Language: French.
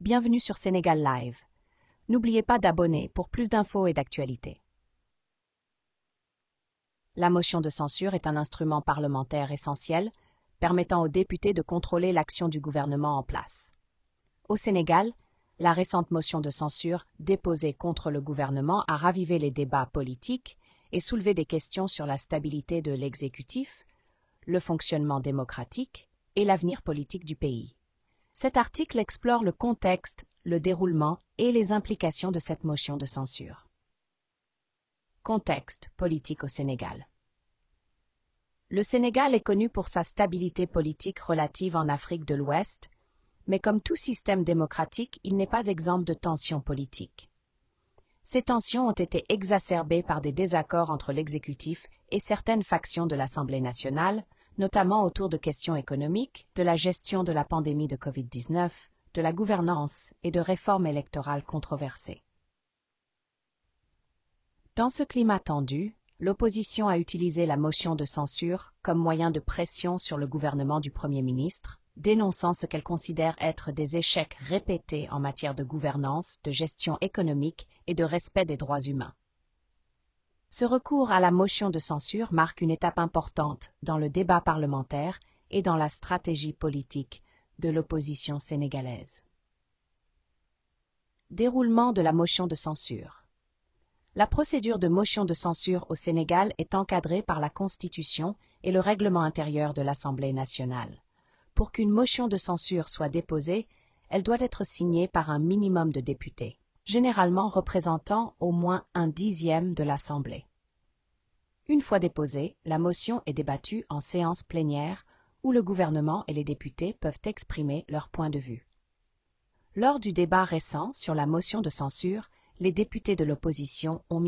Bienvenue sur Sénégal Live. N'oubliez pas d'abonner pour plus d'infos et d'actualités. La motion de censure est un instrument parlementaire essentiel permettant aux députés de contrôler l'action du gouvernement en place. Au Sénégal, la récente motion de censure déposée contre le gouvernement a ravivé les débats politiques et soulevé des questions sur la stabilité de l'exécutif, le fonctionnement démocratique et l'avenir politique du pays. Cet article explore le contexte, le déroulement et les implications de cette motion de censure. Contexte politique au Sénégal. Le Sénégal est connu pour sa stabilité politique relative en Afrique de l'Ouest, mais comme tout système démocratique, il n'est pas exempt de tensions politiques. Ces tensions ont été exacerbées par des désaccords entre l'exécutif et certaines factions de l'Assemblée nationale, notamment autour de questions économiques, de la gestion de la pandémie de Covid-19, de la gouvernance et de réformes électorales controversées. Dans ce climat tendu, l'opposition a utilisé la motion de censure comme moyen de pression sur le gouvernement du Premier ministre, dénonçant ce qu'elle considère être des échecs répétés en matière de gouvernance, de gestion économique et de respect des droits humains. Ce recours à la motion de censure marque une étape importante dans le débat parlementaire et dans la stratégie politique de l'opposition sénégalaise. Déroulement de la motion de censure. La procédure de motion de censure au Sénégal est encadrée par la Constitution et le règlement intérieur de l'Assemblée nationale. Pour qu'une motion de censure soit déposée, elle doit être signée par un minimum de députés, généralement représentant au moins 1/10 de l'Assemblée. Une fois déposée, la motion est débattue en séance plénière où le gouvernement et les députés peuvent exprimer leur point de vue. Lors du débat récent sur la motion de censure, les députés de l'opposition ont mis